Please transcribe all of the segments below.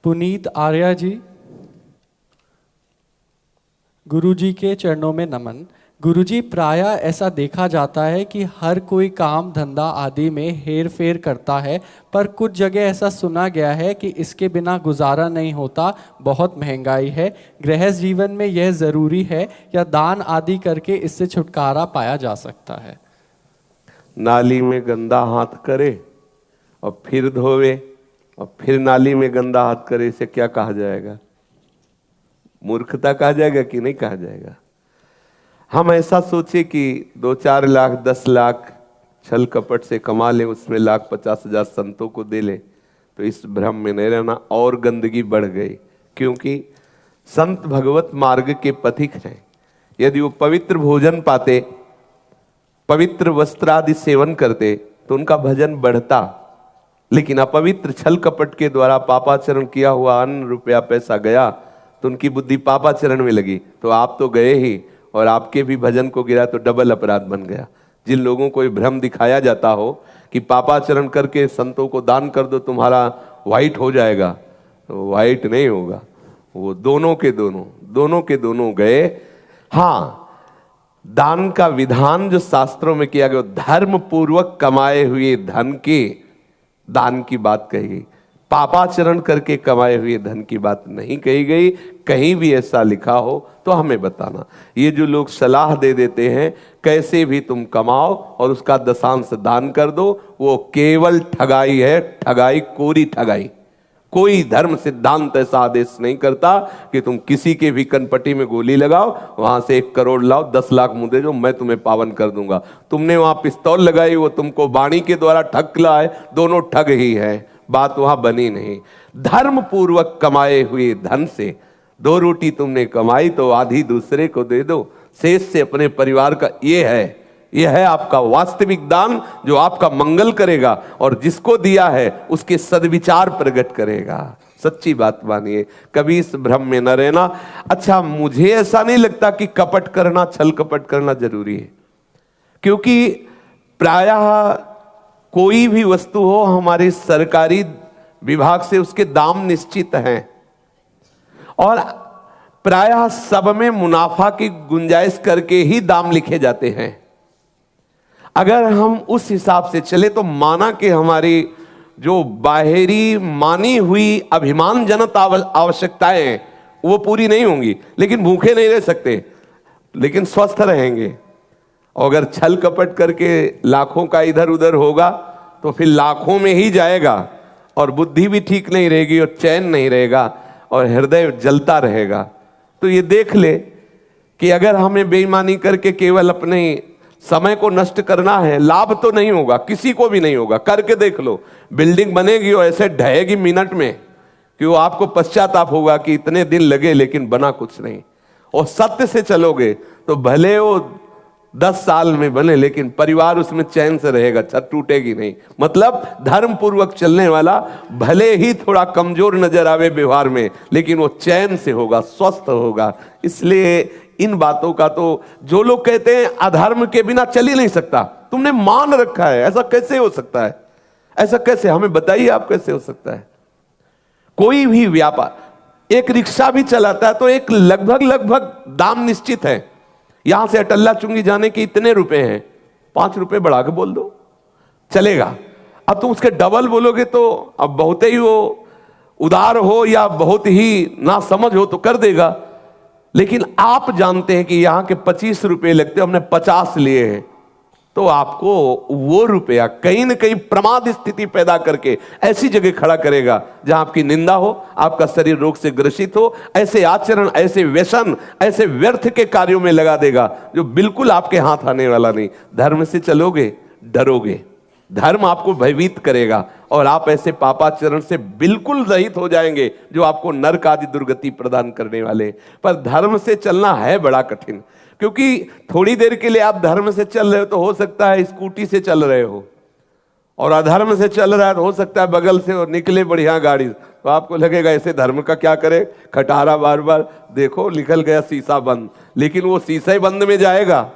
पुनीत आर्या जी, गुरुजी के चरणों में नमन। गुरुजी, प्रायः ऐसा देखा जाता है कि हर कोई काम धंधा आदि में हेर फेर करता है, पर कुछ जगह ऐसा सुना गया है कि इसके बिना गुजारा नहीं होता, बहुत महंगाई है। गृहस्थ जीवन में यह ज़रूरी है या दान आदि करके इससे छुटकारा पाया जा सकता है? नाली में गंदा हाथ करे और फिर धोवे और फिर नाली में गंदा हाथ करे, इसे क्या कहा जाएगा? मूर्खता कहा जाएगा कि नहीं कहा जाएगा? हम ऐसा सोचे कि 2-4 लाख 10 लाख छल कपट से कमा ले, उसमें 1,50,000 संतों को दे ले, तो इस भ्रम में नहीं रहना। और गंदगी बढ़ गई, क्योंकि संत भगवत मार्ग के पथिक हैं। यदि वो पवित्र भोजन पाते, पवित्र वस्त्र आदि सेवन करते, तो उनका भजन बढ़ता। लेकिन अपवित्र छल कपट के द्वारा पापाचरण किया हुआ अन्न रुपया पैसा गया, तो उनकी बुद्धि पापाचरण में लगी, तो आप तो गए ही, और आपके भी भजन को गिरा तो डबल अपराध बन गया। जिन लोगों को ये भ्रम दिखाया जाता हो कि पापाचरण करके संतों को दान कर दो तुम्हारा वाइट हो जाएगा, तो वाइट नहीं होगा, वो दोनों के दोनों गए। हाँ, दान का विधान जो शास्त्रों में किया गया, धर्म पूर्वक कमाए हुए धन के दान की बात कही गई, पापाचरण करके कमाए हुए धन की बात नहीं कही गई। कहीं भी ऐसा लिखा हो तो हमें बताना। ये जो लोग सलाह दे देते हैं कैसे भी तुम कमाओ और उसका दशांश दान कर दो, वो केवल ठगाई है, ठगाई, कोरी ठगाई। कोई धर्म सिद्धांत ऐसा आदेश नहीं करता कि तुम किसी के भी कनपट्टी में गोली लगाओ, वहां से 1 करोड़ लाओ, 10 लाख मुद्दे जो मैं तुम्हें पावन कर दूंगा। तुमने वहां पिस्तौल लगाई, वो तुमको वाणी के द्वारा ठग लाए, दोनों ठग ही है, बात वहां बनी नहीं। धर्म पूर्वक कमाए हुए धन से 2 रोटी तुमने कमाई तो आधी दूसरे को दे दो, शेष से अपने परिवार का। यह है आपका वास्तविक दान, जो आपका मंगल करेगा और जिसको दिया है उसके सद्विचार प्रकट करेगा। सच्ची बात मानिए, कभी इस भ्रम में न रहना। अच्छा, मुझे ऐसा नहीं लगता कि कपट करना, छल कपट करना जरूरी है, क्योंकि प्रायः कोई भी वस्तु हो हमारे सरकारी विभाग से उसके दाम निश्चित हैं, और प्रायः सब में मुनाफा की गुंजाइश करके ही दाम लिखे जाते हैं। अगर हम उस हिसाब से चले तो माना कि हमारी जो बाहरी मानी हुई अभिमानजनक आवश्यकताएं हैं वो पूरी नहीं होंगी, लेकिन भूखे नहीं रह सकते, लेकिन स्वस्थ रहेंगे। और अगर छल कपट करके लाखों का इधर उधर होगा तो फिर लाखों में ही जाएगा, और बुद्धि भी ठीक नहीं रहेगी और चैन नहीं रहेगा और हृदय जलता रहेगा। तो ये देख ले कि अगर हमें बेईमानी करके केवल अपने समय को नष्ट करना है, लाभ तो नहीं होगा, किसी को भी नहीं होगा। करके देख लो, बिल्डिंग बनेगी और ऐसे ढहेगी मिनट में कि वो आपको पश्चाताप होगा कि इतने दिन लगे लेकिन बना कुछ नहीं। और सत्य से चलोगे तो भले वो 10 साल में बने, लेकिन परिवार उसमें चैन से रहेगा, छत टूटेगी नहीं। मतलब धर्म पूर्वक चलने वाला भले ही थोड़ा कमजोर नजर आवे व्यवहार में, लेकिन वो चैन से होगा, स्वस्थ होगा। इसलिए इन बातों का तो जो लोग कहते हैं अधर्म के बिना चल ही नहीं सकता, तुमने मान रखा है, ऐसा कैसे हो सकता है? ऐसा कैसे, हमें बताइए आप, कैसे हो सकता है? कोई भी व्यापार, एक रिक्शा भी चलाता है तो एक लगभग दाम निश्चित है। यहां से अटल्ला चुंगी जाने के इतने रुपए हैं, 5 रुपए बढ़ा के बोल दो, चलेगा। अब तुम उसके डबल बोलोगे तो अब बहुत ही वो उदार हो या बहुत ही ना समझ हो तो कर देगा। लेकिन आप जानते हैं कि यहां के 25 रुपए लगते, हमने 50 लिए हैं, तो आपको वो रुपया कहीं ना कहीं प्रमाद स्थिति पैदा करके ऐसी जगह खड़ा करेगा जहां आपकी निंदा हो, आपका शरीर रोग से ग्रसित हो। ऐसे आचरण, ऐसे व्यसन, ऐसे व्यर्थ के कार्यों में लगा देगा जो बिल्कुल आपके हाथ आने वाला नहीं। धर्म से चलोगे, डरोगे, धर्म आपको भयभीत करेगा और आप ऐसे पापाचरण से बिल्कुल रहित हो जाएंगे जो आपको नरक आदि दुर्गति प्रदान करने वाले। पर धर्म से चलना है बड़ा कठिन, क्योंकि थोड़ी देर के लिए आप धर्म से चल रहे हो तो हो सकता है स्कूटी से चल रहे हो, और अधर्म से चल रहा है तो हो सकता है बगल से और निकले बढ़िया गाड़ी, तो आपको लगेगा ऐसे धर्म का क्या करे, खटारा बार बार देखो निकल गया शीशा बंद, लेकिन वो शीशे बंद में जाएगा,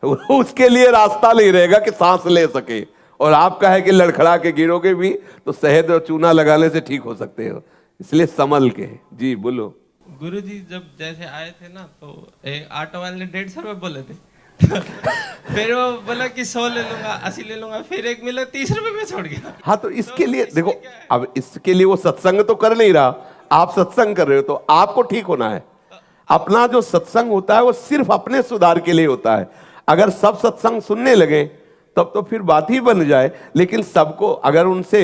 उसके लिए रास्ता नहीं रहेगा कि सांस ले सके। और आपका है कि लड़खड़ा के गिरोगे भी तो शहद और चूना लगाने से ठीक हो सकते हो। इसलिए संभल के। जी बोलो। गुरुजी जब जैसे आए थे ना, तो एक ऑटो वाले ने 150 रुपए बोले थे। फिर वो बोला कि 100 ले लूंगा, 80 ले लूंगा, फिर एक मिला 30 रुपए में छोड़ गया। हाँ तो इसके लिए देखो, अब इसके लिए वो सत्संग तो कर नहीं रहा, आप सत्संग कर रहे हो, तो आपको ठीक होना है। अपना जो सत्संग होता है वो सिर्फ अपने सुधार के लिए होता है। अगर सब सत्संग सुनने लगे तब तो फिर बात ही बन जाए। लेकिन सबको अगर उनसे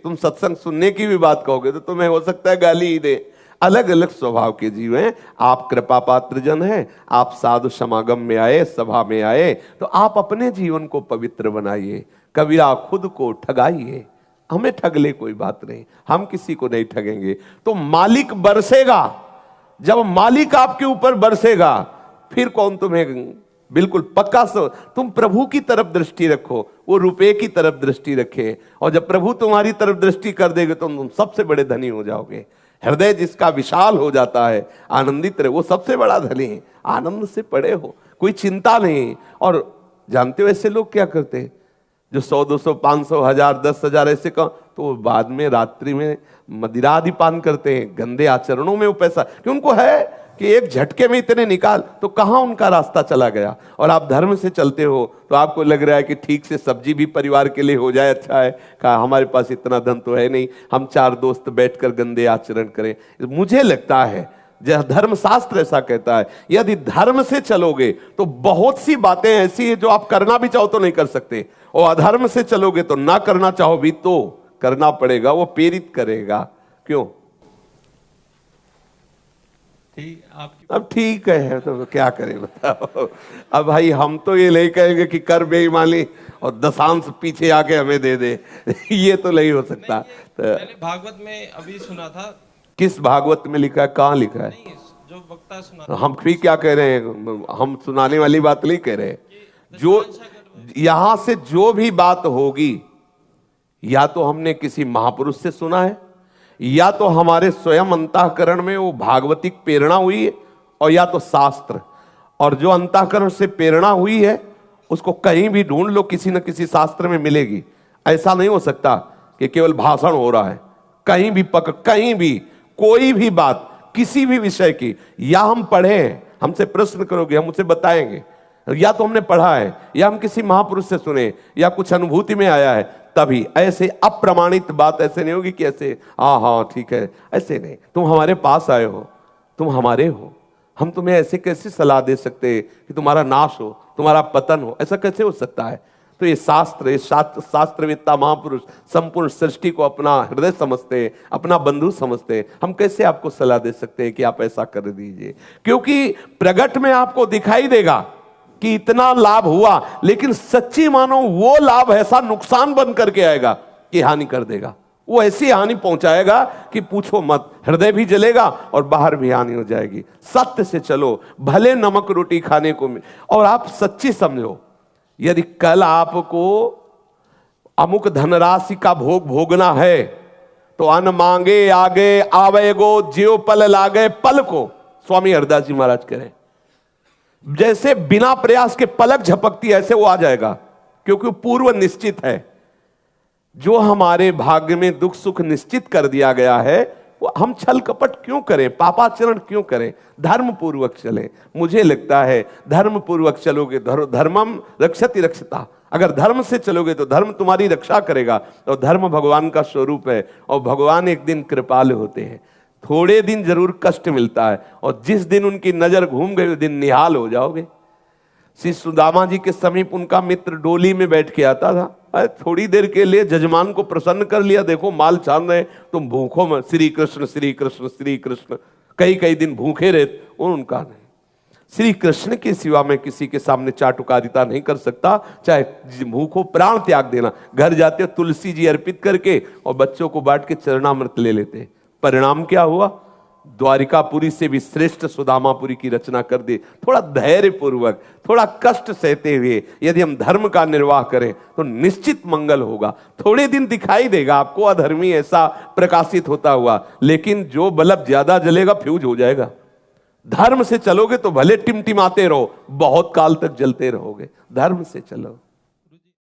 तुम सत्संग सुनने की भी बात कहोगे तो तुम्हें हो सकता है गाली ही दे। अलग अलग स्वभाव के जीव हैं। आप कृपा पात्र जन हैं, आप साधु समागम में आए, सभा में आए, तो आप अपने जीवन को पवित्र बनाइए। कबीरा खुद को ठगाइए, हमें ठग ले कोई बात नहीं, हम किसी को नहीं ठगेंगे। तो मालिक बरसेगा, जब मालिक आपके ऊपर बरसेगा फिर कौन तुम्हें, बिल्कुल पक्का सो तुम प्रभु की तरफ दृष्टि रखो, वो रुपए की तरफ दृष्टि रखे, और जब प्रभु तुम्हारी तरफ दृष्टि कर देगे तो तुम सबसे बड़े धनी हो जाओगे। हृदय जिसका विशाल हो जाता है, आनंदित रहे, वो सबसे बड़ा धनी है। आनंद से पड़े हो, कोई चिंता नहीं। और जानते हो ऐसे लोग क्या करते हैं जो 100, 200, 500, 1000, 10,000 ऐसे का, तो बाद में रात्रि में मदिरा आदि पान करते हैं, गंदे आचरणों में वो पैसा, कि उनको है कि एक झटके में इतने निकाल, तो कहां उनका रास्ता चला गया। और आप धर्म से चलते हो तो आपको लग रहा है कि ठीक से सब्जी भी परिवार के लिए हो जाए, अच्छा है, कहा हमारे पास इतना धन तो है नहीं, हम 4 दोस्त बैठकर गंदे आचरण करें। मुझे लगता है धर्म शास्त्र ऐसा कहता है, यदि धर्म से चलोगे तो बहुत सी बातें ऐसी है जो आप करना भी चाहो तो नहीं कर सकते, और अधर्म से चलोगे तो ना करना चाहो भी तो करना पड़ेगा, वो प्रेरित करेगा। क्यों? ठीक आपकी अब ठीक है तो क्या करें बताओ। अब भाई हम तो ये नहीं कहेंगे कि कर बेईमानी और दशांश पीछे आके हमें दे दे, ये तो नहीं हो सकता। तो मैंने भागवत में अभी सुना था। किस भागवत में लिखा है, कहाँ लिखा है? नहीं, जो वक्ता सुना, हम फिर क्या कह रहे हैं, हम सुनाने वाली बात नहीं कह रहे। जो यहां से जो भी बात होगी, या तो हमने किसी महापुरुष से सुना है, या तो हमारे स्वयं अंतःकरण में वो भागवतिक प्रेरणा हुई है, और या तो शास्त्र। और जो अंतःकरण से प्रेरणा हुई है उसको कहीं भी ढूंढ लो, किसी न किसी शास्त्र में मिलेगी। ऐसा नहीं हो सकता कि केवल भाषण हो रहा है, कहीं भी कहीं भी कोई भी बात किसी भी विषय की, या हम पढ़े हैं, हमसे प्रश्न करोगे हम उसे बताएंगे, या तो हमने पढ़ा है, या हम किसी महापुरुष से सुने, या कुछ अनुभूति में आया है, तभी। ऐसे अप्रमाणित बात ऐसे नहीं होगी कि ऐसे हाँ ठीक है, ऐसे नहीं। तुम हमारे पास आए हो, तुम हमारे हो, हम तुम्हें ऐसे कैसे सलाह दे सकते कि तुम्हारा नाश हो, तुम्हारा पतन हो, ऐसा कैसे हो सकता है? तो ये शास्त्रवेत्ता महापुरुष संपूर्ण सृष्टि को अपना हृदय समझते हैं, अपना बंधु समझते हैं। हम कैसे आपको सलाह दे सकते हैं कि आप ऐसा कर दीजिए? क्योंकि प्रगट में आपको दिखाई देगा कि इतना लाभ हुआ, लेकिन सच्ची मानो वो लाभ ऐसा नुकसान बन करके आएगा कि हानि कर देगा। वो ऐसी हानि पहुंचाएगा कि पूछो मत, हृदय भी जलेगा और बाहर भी हानि हो जाएगी। सत्य से चलो, भले नमक रोटी खाने को मिले, और आप सच्ची समझो, यदि कल आपको अमुक धनराशि का भोग भोगना है तो अन मांगे आगे आवेगो, ज्यो पल लागे पल को, स्वामी हरदास जी महाराज कह रहे हैं। जैसे बिना प्रयास के पलक झपकती है, ऐसे वो आ जाएगा, क्योंकि पूर्व निश्चित है। जो हमारे भाग्य में दुख सुख निश्चित कर दिया गया है, वो हम छल कपट क्यों करें, पापाचरण क्यों करें? धर्म पूर्वक चलें। मुझे लगता है धर्म पूर्वक चलोगे, धर्मम रक्षति रक्षता, अगर धर्म से चलोगे तो धर्म तुम्हारी रक्षा करेगा। और धर्म भगवान का स्वरूप है, और भगवान एक दिन कृपालु होते हैं। थोड़े दिन जरूर कष्ट मिलता है, और जिस दिन उनकी नजर घूम गई उस दिन निहाल हो जाओगे। श्री सुदामा जी के समीप उनका मित्र डोली में बैठ के आता था, थोड़ी देर के लिए जजमान को प्रसन्न कर लिया, देखो माल छान रहे, तुम भूखो में श्री कृष्ण श्री कृष्ण श्री कृष्ण, कई दिन भूखे रहे। उनका नहीं, श्री कृष्ण के सिवा मैं किसी के सामने चाटुकारिता नहीं कर सकता, चाहे भूखो, प्राण त्याग देना। घर जाते तुलसी जी अर्पित करके और बच्चों को बांट के चरणामृत ले लेते। परिणाम क्या हुआ? द्वारिकापुरी से भी श्रेष्ठ सुदामापुरी की रचना कर दी। थोड़ा धैर्य पूर्वक, थोड़ा कष्ट सहते हुए यदि हम धर्म का निर्वाह करें तो निश्चित मंगल होगा। थोड़े दिन दिखाई देगा आपको अधर्मी ऐसा प्रकाशित होता हुआ, लेकिन जो बल्ब ज्यादा जलेगा फ्यूज हो जाएगा। धर्म से चलोगे तो भले टिमटिमाते रहो, बहुत काल तक जलते रहोगे। धर्म से चलो।